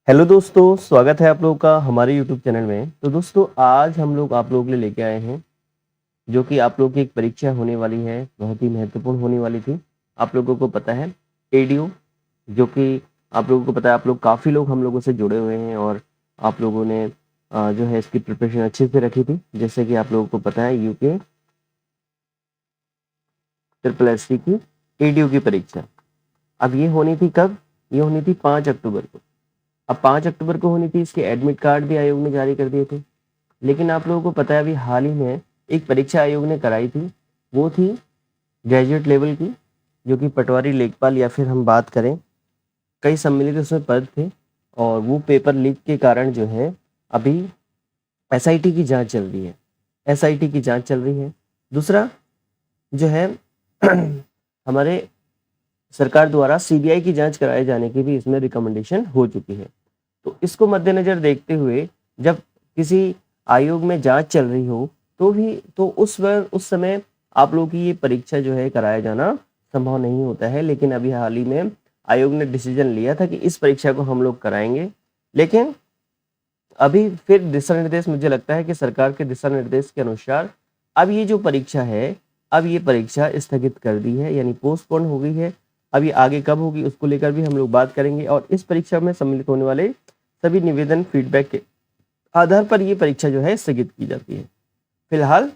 Hello दोस्तों, स्वागत है आप लोगों का हमारे यूट्यूब चैनल में। तो दोस्तों आज हम लोग आप लोगों के लिए लेके आए हैं जो कि आप लोगों की एक परीक्षा होने वाली है, बहुत ही महत्वपूर्ण होने वाली थी। आप लोगों को पता है एडीओ, जो कि आप लोगों को पता है, आप लोग काफ़ी लोग हम लोगों से जुड़े हुए हैं और आप लोगों ने जो है इसकी प्रिपरेशन अच्छे से रखी थी। जैसे कि आप लोगों को पता है यूके ट्रिपल एस सी की एडीओ की परीक्षा अब ये होनी थी कब? ये होनी थी 5 अक्टूबर को। अब 5 अक्टूबर को होनी थी, इसके एडमिट कार्ड भी आयोग ने जारी कर दिए थे। लेकिन आप लोगों को पता है अभी हाल ही में एक परीक्षा आयोग ने कराई थी, वो थी ग्रेजुएट लेवल की, जो कि पटवारी लेखपाल या फिर हम बात करें कई सम्मिलित उसमें पद थे। और वो पेपर लीक के कारण जो है अभी एसआईटी की जांच चल रही है। एसआईटी की जांच चल रही है। दूसरा जो है हमारे सरकार द्वारा सीबीआई की जांच कराए जाने की भी इसमें रिकमेंडेशन हो चुकी है। तो इसको मद्देनजर देखते हुए जब किसी आयोग में जांच चल रही हो तो उस समय आप लोगों की ये परीक्षा जो है कराया जाना संभव नहीं होता है। लेकिन अभी हाल ही में आयोग ने डिसीजन लिया था कि इस परीक्षा को हम लोग कराएंगे। लेकिन अभी फिर दिशा निर्देश, मुझे लगता है कि सरकार के दिशा निर्देश के अनुसार अब ये जो परीक्षा है, अब ये परीक्षा स्थगित कर दी है, यानी पोस्टपोन हो गई है। अब ये आगे कब होगी उसको लेकर भी हम लोग बात करेंगे और इस परीक्षा में सम्मिलित होने वाले सभी निवेदन फीडबैक के आधार पर ये परीक्षा जो है स्थगित की जाती है। फिलहाल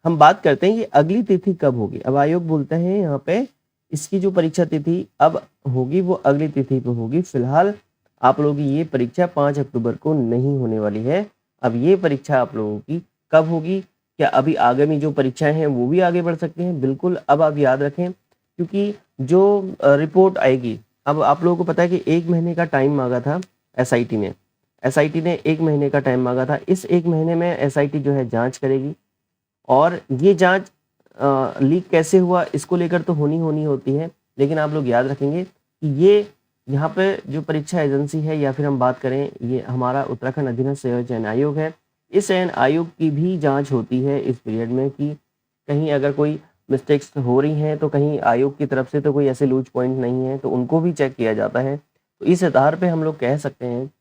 हम बात करते हैं ये अगली तिथि कब होगी। अब आयोग बोलते हैं यहाँ पे इसकी जो परीक्षा तिथि अब होगी वो अगली तिथि पे होगी। फिलहाल आप लोगों की ये परीक्षा 5 अक्टूबर को नहीं होने वाली है। अब ये परीक्षा आप लोगों की कब होगी? क्या अभी आगामी जो परीक्षाएं हैं वो भी आगे बढ़ सकती हैं? बिल्कुल। अब आप याद रखें, क्योंकि जो रिपोर्ट आएगी, अब आप लोगों को पता है कि 1 महीने का टाइम मांगा था एसआईटी ने। एसआईटी ने 1 महीने का टाइम मांगा था। इस 1 महीने में एसआईटी जो है जांच करेगी और ये जांच लीक कैसे हुआ इसको लेकर तो होनी होती है। लेकिन आप लोग याद रखेंगे कि ये यहाँ पे जो परीक्षा एजेंसी है या फिर हम बात करें, ये हमारा उत्तराखंड अधीनस्थ सेवा चयन आयोग है। इस चयन आयोग की भी जांच होती है इस पीरियड में कि कहीं अगर कोई मिस्टेक्स हो रही हैं तो कहीं आयोग की तरफ से तो कोई ऐसे लूज पॉइंट नहीं है, तो उनको भी चेक किया जाता है। तो इस आधार पे हम लोग कह सकते हैं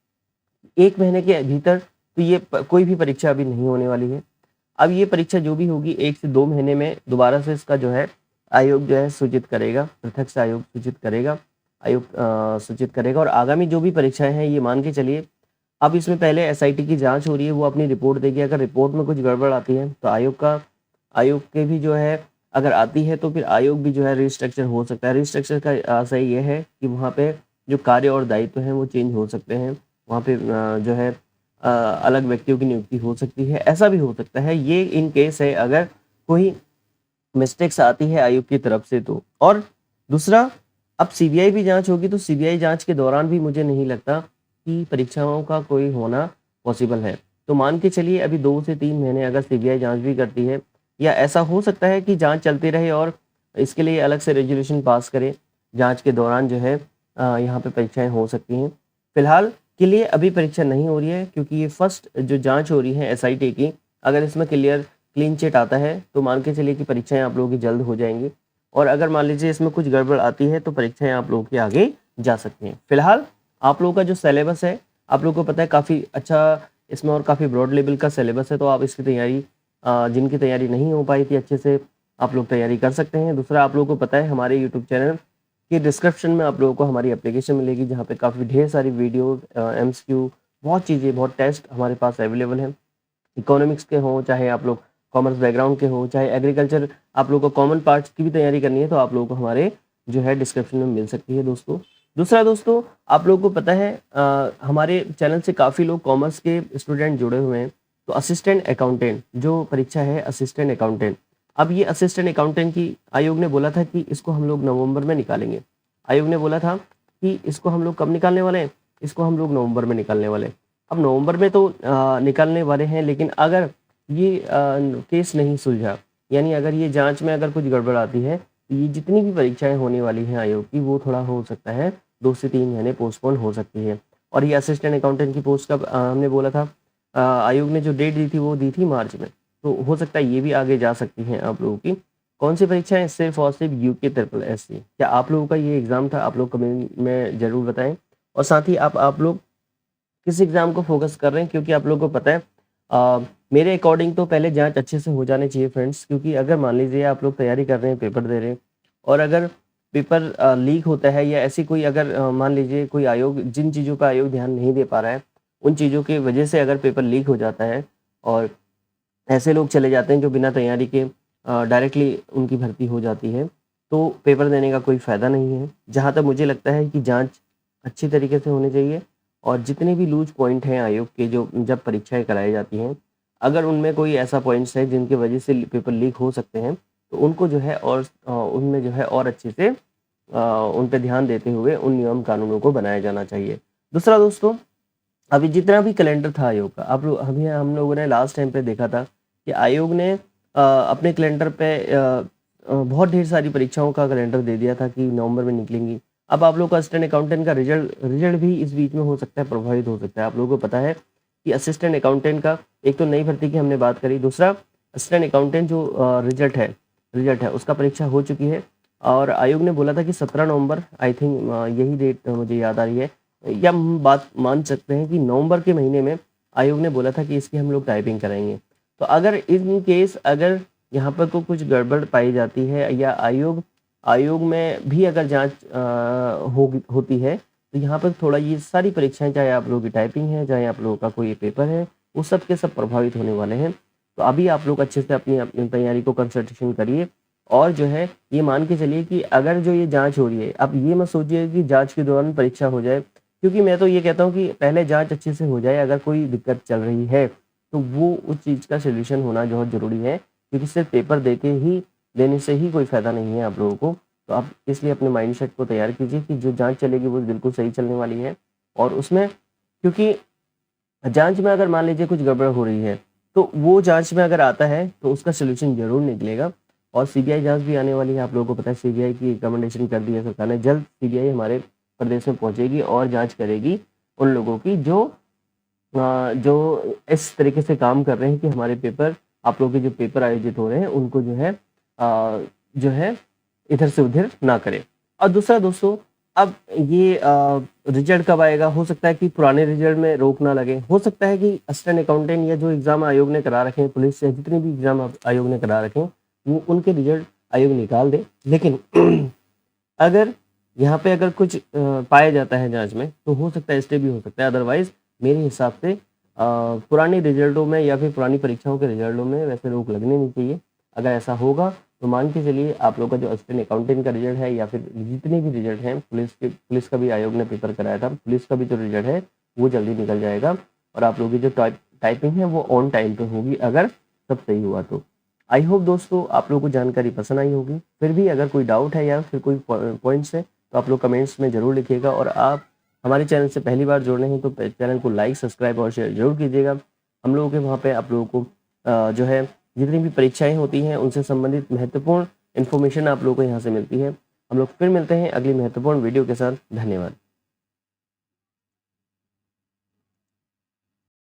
1 महीने के भीतर तो ये कोई भी परीक्षा अभी नहीं होने वाली है। अब ये परीक्षा जो भी होगी 1 से 2 महीने में दोबारा से इसका जो है आयोग जो है सूचित करेगा, पृथक से आयोग सूचित करेगा। आयोग सूचित करेगा और आगामी जो भी परीक्षाएं हैं ये मान के चलिए, अब इसमें पहले एसआईटी की जांच हो रही है, वो अपनी रिपोर्ट देगी। अगर रिपोर्ट में कुछ गड़बड़ आती है तो आयोग के भी जो है अगर आती है तो फिर आयोग भी जो है रिस्ट्रक्चर हो सकता है। रिस्ट्रक्चर का सही ये है कि वहाँ पे जो कार्य और दायित्व हैं वो चेंज हो सकते हैं। वहाँ पे जो है अलग व्यक्तियों की नियुक्ति हो सकती है, ऐसा भी हो सकता है। ये इन केस है अगर कोई मिस्टेक्स आती है आयोग की तरफ से तो। और दूसरा, अब सीबीआई भी जांच होगी तो सीबीआई जांच के दौरान भी मुझे नहीं लगता कि परीक्षाओं का कोई होना पॉसिबल है। तो मान के चलिए अभी 2 से 3 महीने अगर सीबीआई जांच भी करती है, या ऐसा हो सकता है कि जांच चलती रहे और इसके लिए अलग से रेजोल्यूशन पास करे, जांच के दौरान जो है यहाँ पे परीक्षाएं हो सकती हैं। फिलहाल के लिए अभी परीक्षा नहीं हो रही है क्योंकि ये फर्स्ट जो जांच हो रही है एसआईटी की, अगर इसमें क्लीन चिट आता है तो मान के चलिए कि परीक्षाएं आप लोगों की जल्द हो जाएंगी। और अगर मान लीजिए इसमें कुछ गड़बड़ आती है तो परीक्षाएं आप लोगों की आगे जा सकती हैं। फिलहाल आप लोगों का जो सिलेबस है, आप लोगों को पता है काफ़ी अच्छा इसमें और काफ़ी ब्रॉड लेवल का सिलेबस है। तो आप इसकी तैयारी जिनकी तैयारी नहीं हो पाई थी अच्छे से, आप लोग तैयारी कर सकते हैं। दूसरा, आप लोगों को पता है हमारे यूट्यूब चैनल के डिस्क्रिप्शन में आप लोगों को हमारी एप्लीकेशन मिलेगी, जहाँ पे काफ़ी ढेर सारी वीडियो, एमसीक्यू, बहुत चीज़ें, बहुत टेस्ट हमारे पास अवेलेबल हैं। इकोनॉमिक्स के हों, चाहे आप लोग कॉमर्स बैकग्राउंड के हो, चाहे एग्रीकल्चर आप लोगों को कॉमन पार्ट्स की भी तैयारी करनी है तो आप लोगों को हमारे जो है डिस्क्रिप्शन में मिल सकती है दोस्तों। दूसरा दोस्तों, आप लोगों को पता है हमारे चैनल से काफ़ी लोग कॉमर्स के स्टूडेंट जुड़े हुए हैं। तो असिस्टेंट अकाउंटेंट जो परीक्षा है, असिस्टेंट अकाउंटेंट, अब ये असिस्टेंट अकाउंटेंट की आयोग ने बोला था कि इसको हम लोग नवंबर में निकालेंगे। आयोग ने बोला था कि इसको हम लोग कब निकालने वाले हैं? इसको हम लोग नवंबर में निकालने वाले हैं। अब नवंबर में तो निकालने वाले हैं, लेकिन अगर ये केस नहीं सुलझा, यानी अगर ये जांच में अगर कुछ गड़बड़ आती है तो ये जितनी भी परीक्षाएं होने वाली हैं आयोग की, वो थोड़ा हो सकता है 2 से 3 महीने पोस्टपोन हो सकती है। और ये असिस्टेंट अकाउंटेंट की पोस्ट का हमने बोला था, आयोग ने जो डेट दी थी वो दी थी मार्च में, तो हो सकता है ये भी आगे जा सकती हैं आप लोगों की। कौन सी परीक्षाएं? सिर्फ और सिर्फ यूके ट्रिपल एस सी। क्या आप लोगों का ये एग्ज़ाम था? आप लोग कमेंट में ज़रूर बताएं। और साथ ही आप लोग किस एग्ज़ाम को फोकस कर रहे हैं, क्योंकि आप लोगों को पता है मेरे अकॉर्डिंग तो पहले जांच अच्छे से हो जाने चाहिए फ्रेंड्स, क्योंकि अगर मान लीजिए आप लोग तैयारी कर रहे हैं, पेपर दे रहे हैं और अगर पेपर लीक होता है या ऐसी कोई अगर मान लीजिए कोई आयोग, जिन चीज़ों का आयोग ध्यान नहीं दे पा रहा है, उन चीज़ों की वजह से अगर पेपर लीक हो जाता है और ऐसे लोग चले जाते हैं जो बिना तैयारी के डायरेक्टली उनकी भर्ती हो जाती है, तो पेपर देने का कोई फ़ायदा नहीं है। जहाँ तक मुझे लगता है कि जाँच अच्छी तरीके से होनी चाहिए और जितने भी लूज़ पॉइंट हैं आयोग के, जो जब परीक्षाएँ कराई जाती हैं, अगर उनमें कोई ऐसा पॉइंट्स है जिनकी वजह से पेपर लीक हो सकते हैं, तो उनको जो है और उनमें जो है और अच्छे से उन पे ध्यान देते हुए उन नियम कानूनों को बनाया जाना चाहिए। दूसरा दोस्तों, अभी जितना भी कैलेंडर था आयोग का, आप लोग अभी हम लोगों ने लास्ट टाइम पे देखा था कि आयोग ने अपने कैलेंडर पे बहुत ढेर सारी परीक्षाओं का कैलेंडर दे दिया था कि नवंबर में निकलेंगी। अब आप लोग का असिस्टेंट अकाउंटेंट का रिजल्ट भी इस बीच में हो सकता है, प्रभावित हो सकता है। आप लोगों को पता है कि असिस्टेंट अकाउंटेंट का एक तो नई भर्ती की हमने बात करी, दूसरा असिस्टेंट अकाउंटेंट जो रिजल्ट है उसका परीक्षा हो चुकी है और आयोग ने बोला था कि 17 नवंबर, आई थिंक यही डेट मुझे याद आ रही है, या हम बात मान सकते हैं कि नवंबर के महीने में आयोग ने बोला था कि इसकी हम लोग टाइपिंग कराएंगे। तो अगर इन केस अगर यहाँ पर को कुछ गड़बड़ पाई जाती है या आयोग में भी अगर जांच होती है, तो यहाँ पर थोड़ा ये सारी परीक्षाएं, चाहे आप लोगों की टाइपिंग है, चाहे आप लोगों का कोई पेपर है, वो सब के सब प्रभावित होने वाले हैं। तो अभी आप लोग अच्छे से अपनी अपनी तैयारी को कंसंट्रेशन करिए और जो है ये मान के चलिए कि अगर जो ये जांच हो रही है, अब ये मत सोचिए कि जांच के दौरान परीक्षा हो जाए, क्योंकि मैं तो ये कहता हूँ कि पहले जांच अच्छे से हो जाए। अगर कोई दिक्कत चल रही है तो वो उस चीज़ का सोल्यूशन होना बहुत ज़रूरी है, क्योंकि सिर्फ पेपर देने से ही कोई फ़ायदा नहीं है आप लोगों को। तो आप इसलिए अपने माइंडसेट को तैयार कीजिए कि जो जांच चलेगी वो बिल्कुल सही चलने वाली है। और उसमें, क्योंकि जांच में अगर मान लीजिए कुछ गड़बड़ हो रही है, तो वो जांच में अगर आता है तो उसका सोल्यूशन ज़रूर निकलेगा। और सीबीआई जांच भी आने वाली है, आप लोगों को पता है सीबीआई की रिकमेंडेशन कर दी है सरकार ने। जल्द सीबीआई हमारे प्रदेश में पहुंचेगी और जांच करेगी उन लोगों की जो इस तरीके से काम कर रहे हैं कि हमारे पेपर, आप लोगों के जो पेपर आयोजित हो रहे हैं उनको जो है इधर से उधर ना करें। और दूसरा दोस्तों, अब ये रिजल्ट कब आएगा, हो सकता है कि पुराने रिजल्ट में रोक ना लगे, हो सकता है कि असिस्टेंट अकाउंटेंट या जो एग्ज़ाम आयोग ने करा रखे हैं, पुलिस या जितने भी एग्ज़ाम आयोग ने करा रखे हैं, वो उनके रिजल्ट आयोग निकाल दे। लेकिन अगर यहाँ पे अगर कुछ पाया जाता है जांच में, तो हो सकता है स्टे भी हो सकता है। अदरवाइज मेरे हिसाब से पुराने रिजल्टों में या फिर पुरानी परीक्षाओं के रिजल्टों में वैसे रोक लगने नहीं चाहिए। अगर ऐसा होगा तो मान के चलिए आप लोग का जो असिस्टेंट अकाउंटेंट का रिजल्ट है या फिर जितने भी रिजल्ट हैं, पुलिस का भी आयोग ने पेपर कराया था, पुलिस का भी जो रिजल्ट है वो जल्दी निकल जाएगा और आप लोगों की जो टाइपिंग है वो ऑन टाइम पे होगी, अगर सब सही हुआ तो। आई होप दोस्तों आप लोगों को जानकारी पसंद आई होगी। फिर भी अगर कोई डाउट है या फिर कोई पॉइंट्स है तो आप लोग कमेंट्स में ज़रूर लिखिएगा। और आप हमारे चैनल से पहली बार जुड़ रहे हैं तो चैनल को लाइक, सब्सक्राइब और शेयर जरूर कीजिएगा। हम लोगों के वहाँ पे आप लोगों को जो है जितनी भी परीक्षाएं होती हैं उनसे संबंधित महत्वपूर्ण इन्फॉर्मेशन आप लोगों को यहाँ से मिलती है। हम लोग फिर मिलते हैं अगली महत्वपूर्ण वीडियो के साथ। धन्यवाद।